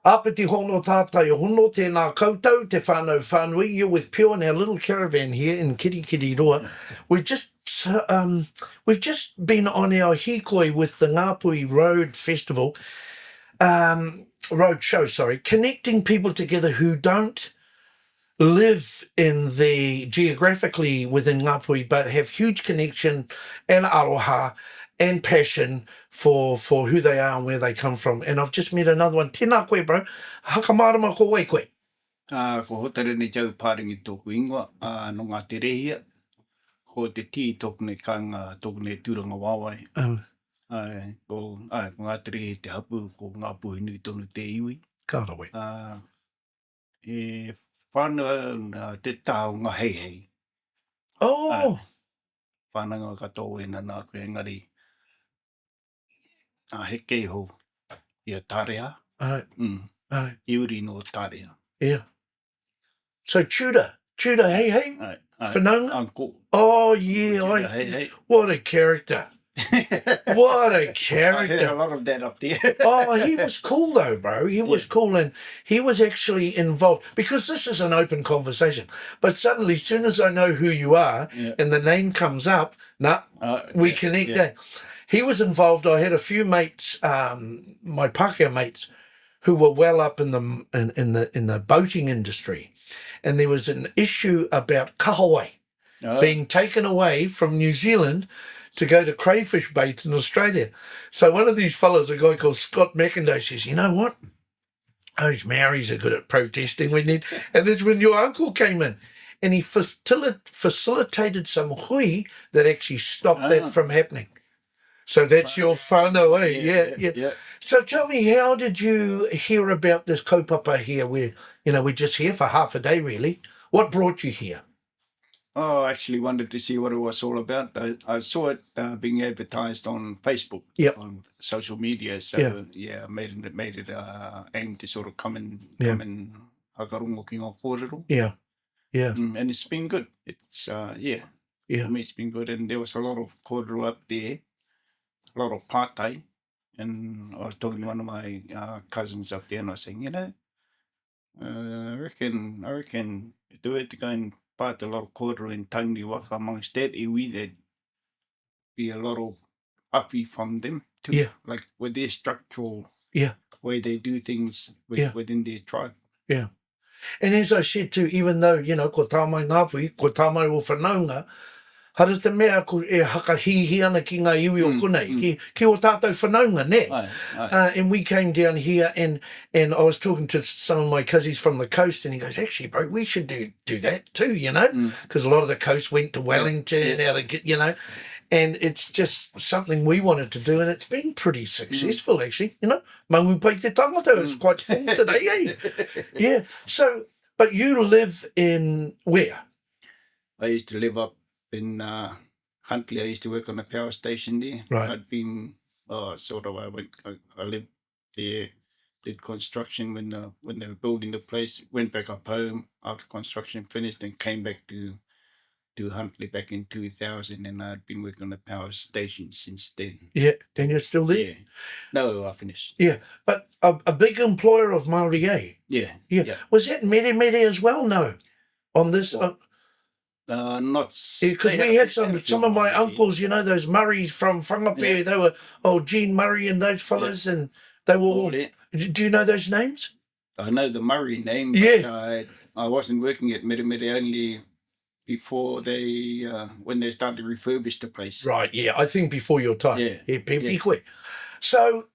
Āpiti Hono Tātai Hono, tēnā koutou, te whānau whānui. You're with Pure in our little caravan here in Kirikiriroa. We've just been on our hikoi with the Ngāpuhi Road Festival, road show, sorry, connecting people together who don't live in the geographically within Ngāpuhi, but have huge connection and aroha and passion for who they are and where they come from. And I've just met another one. Tēnā koe, bro. Hakamarama ko wai koe. Ko Hoterene jau Parangi tōku ingoa, no ngā te rehia, ko te ti tōku ne kanga, tōku ne tūranga wāwai. Ko ngā te rehe te hapu, ko Ngāpuhi nui tonu te iwi. Ka rawe. E whānau te tāo ngā heihei. Oh! Whānanga katoa e nā koe engari. He keiho ia tārea. Iuri no tārea. Yeah. So Tudor, hey, Whanaunga? Uncle. Oh, yeah. Hey. What a character. What a I character. heard a lot of that up there. Oh, he was cool though, bro. He was cool, and he was actually involved, because this is an open conversation. But suddenly, as soon as I know who you are and the name comes up, we connect. He was involved. I had a few mates, my Pākehā mates, who were well up in the boating industry, and there was an issue about kahawai being taken away from New Zealand to go to crayfish bait in Australia. So one of these fellows, a guy called Scott McIndoe, says, you know what? Those Maoris are good at protesting. We need, and that's when your uncle came in, and he facilitated some hui that actually stopped that from happening. So that's your whānau, eh? Yeah. So tell me, how did you hear about this kaupapa here? Where, we're just here for half a day, really. What brought you here? Oh, I actually wanted to see what it was all about. I saw it being advertised on Facebook, on social media. So made it aim to sort of come and hakarongo ki ngā kōrero. Yeah. And it's been good. It's for me it's been good. And there was a lot of kōrero up there, a lot of Tātai. And I was talking to one of my cousins up there, and I was saying, I reckon do it to go and part a lot of kōrero in taungi waka amongst that iwi, there'd be a lot of api from them too, like with their structural way they do things within their tribe. Yeah. And as I said too, even though, ko tāmai Ngāpuhi, ko tāmai o Whanaunga, hara te mea ko e hakahihi ana ki ngā iwi o konei, ki o tātou Whanaunga, ne? And we came down here, and I was talking to some of my cousins from the coast, and he goes, actually, bro, we should do that too, because a lot of the coast went to Wellington, and it's just something we wanted to do, and it's been pretty successful, actually, Mangu pai te tangata, it's quite full today, Yeah, so, but you live in where? I used to live up in Huntly. I used to work on a power station there. Right. I'd been I lived there, did construction when they were building the place, went back up home after construction finished, and came back to Huntly back in 2000, and I'd been working on a power station since then. Yeah, and you're still there? Yeah. No, I finished. Yeah, but a big employer of Māori, eh? Yeah. Was that Mere as well? No, on this. Not because we had some of my uncles, those Murrays from Whangape, they were Gene Murray and those fellas, and they were all. Do you know those names? I know the Murray name, but I wasn't working at Mere only before they when they started to refurbish the place. Right, I think before your time. Yeah. So,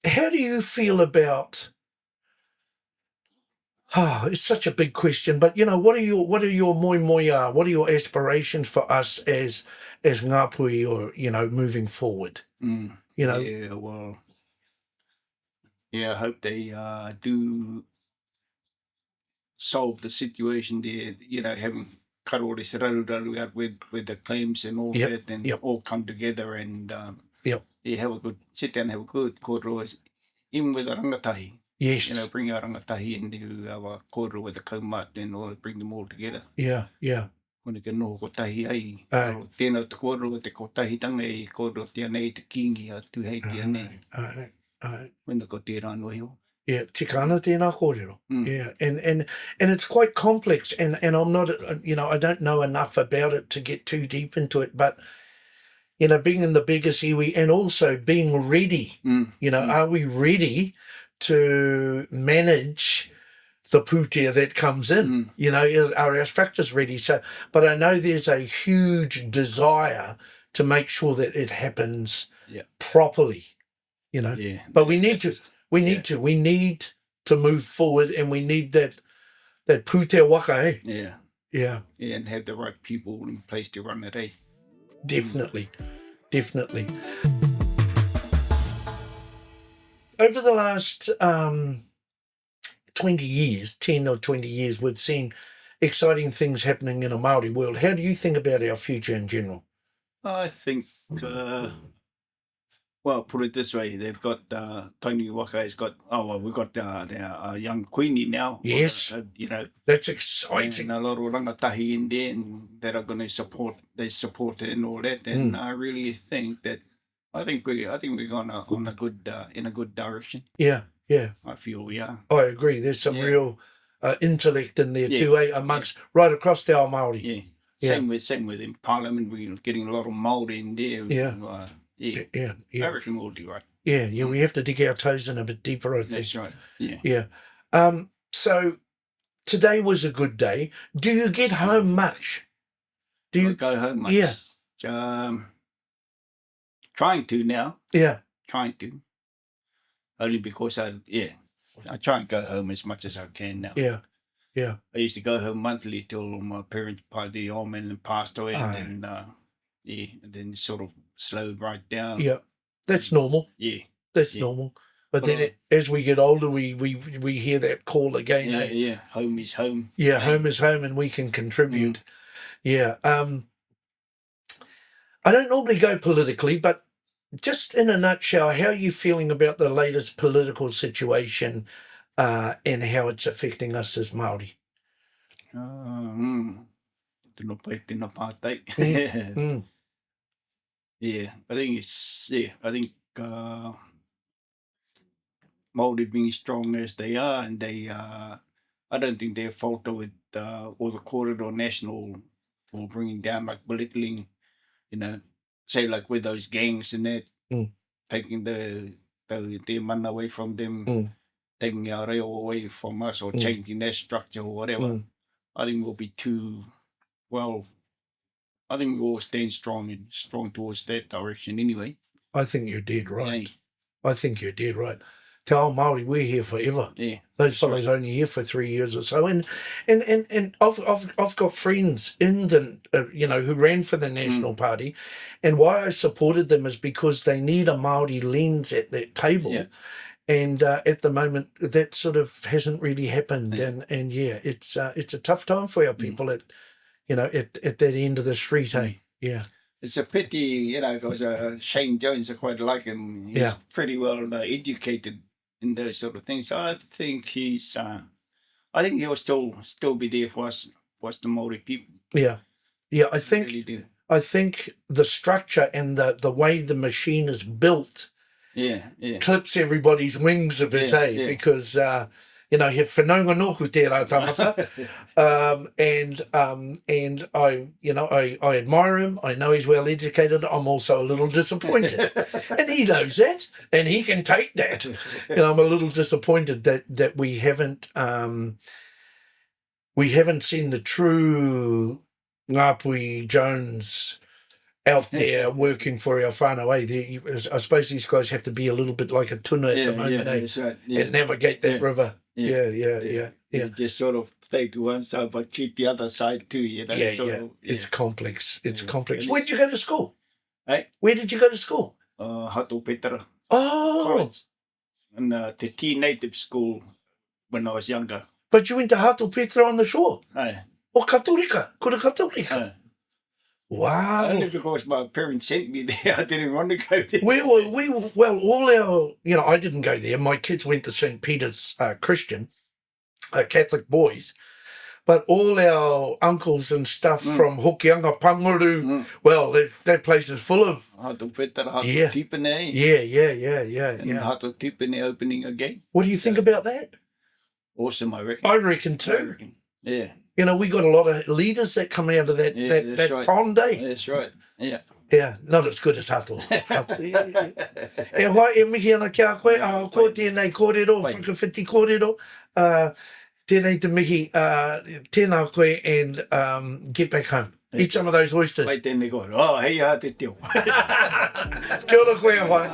how do you feel about? It's such a big question, but what are your moia? What are your aspirations for us as Ngāpuhi, or moving forward? Yeah, well, I hope they do solve the situation there. Having cut all this raru out with the claims and all that, and all come together and have a good sit down, have a good kōrero, even with a rangatahi. Yes. Bring our rangatahi into our kōrero with the kaumata and all, bring them all together. Yeah. Kone ke noho ko tahi ai. Tēnā te kōrero te ko tahi tanga e kōrero tia nei te kingi a tuhei tia nei. Wena ko tērā nohi o. Yeah, tika ana tēnā kōrero. Yeah, and it's quite complex, and I'm not, I don't know enough about it to get too deep into it, but, being in the biggest iwi and also being ready, are we ready to manage the pūtea that comes in? Are our structures ready? So, but I know there's a huge desire to make sure that it happens properly, but we need to move forward, and we need that pūtea waka, eh? Yeah, and have the right people in place to run it, eh? Definitely. Over the last 20 years, 10 or 20 years, we've seen exciting things happening in a Māori world. How do you think about our future in general? I think, well, put it this way, they've got, Tony Waka has got, we've got our young Queenie now. Yes. That's exciting. And a lot of rangatahi in there that are going to support it and all that. And I really think that, I think we're going on a good, in a good direction. Yeah. I feel we are. I agree. There's some real intellect in there too, amongst right across the ao Māori. Yeah. Same with in Parliament, we're getting a lot of Māori in there. Yeah. I reckon we'll do right. Yeah. We have to dig our toes in a bit deeper, I think. That's right. Yeah. So today was a good day. Do you get home much? Do you go home much? Yeah. Trying to now. Yeah. Trying to. Only because I try and go home as much as I can now. Yeah. I used to go home monthly till my parents, the old man, passed away, and then sort of slowed right down. Yeah, that's normal. Yeah, that's normal. But then as we get older, we hear that call again. Yeah, home is home. Yeah, home is home, and we can contribute. Yeah. I don't normally go politically, but just in a nutshell, how are you feeling about the latest political situation and how it's affecting us as Māori? Tēnā pai, tēnā pātai. Yeah, I think Māori being strong as they are, and they I don't think they're falter with all the kōrero national or bringing down, like belittling, say like with those gangs and that, taking their mana away from them, taking our reo away from us, or changing their structure or whatever. I think we'll be I think we'll stand strong towards that direction anyway. I think you're dead right. I think you're dead right. Te ao Māori, we're here forever. Yeah, those fellows are only here for 3 years or so, and I've got friends in the who ran for the National Party, and why I supported them is because they need a Māori lens at that table. Yeah. And at the moment, that sort of hasn't really happened, and it's a tough time for our people at that end of the street, Yeah. It's a pity, because Shane Jones, I quite like him. He's pretty well educated in those sort of things. I think he'll still be there for us the Māori people. Yeah. I think the structure and the way the machine is built. Clips everybody's wings a bit, because he whanaunga noku tērā tamata, and I admire him. I know he's well educated. I'm also a little disappointed, and he knows that, and he can take that. I'm a little disappointed that we haven't seen the true Ngāpuhi Jones out there working for our whānau. I suppose these guys have to be a little bit like a tuna at the moment, that's right. And navigate that river. Yeah. Just sort of stay to one side, but keep the other side too. It's complex. It's complex. Where did you go to school? Where did you go to school? Hato Petra. Oh. College. And Te Tea Native School when I was younger. But you went to Hato Petra on the shore? O Katurika. Kura Katurika. Wow. Only because my parents sent me there. I didn't want to go there. All our, I didn't go there. My kids went to St. Peter's Christian, Catholic boys. But all our uncles and stuff from Hokianga, Pangaru, well, that place is full of... Hato Petara, Hato Yeah. Tipene. Yeah. Hato Tipene opening again. What do you think about that? Awesome, I reckon. I reckon too. Yeah. You know, we got a lot of leaders that come out of that right. pond, eh? That's right. Yeah. Yeah, not as good as Hato. E hoa e mihi ana ki a koe, ko tēnei kōrero, whakawhiti kōrero, tēnei te mihi, tēnā koe, and get back home. Eat some of those oysters. Pai tēnei koe. Oh, hei a te teo. Kia ora koe, hoa.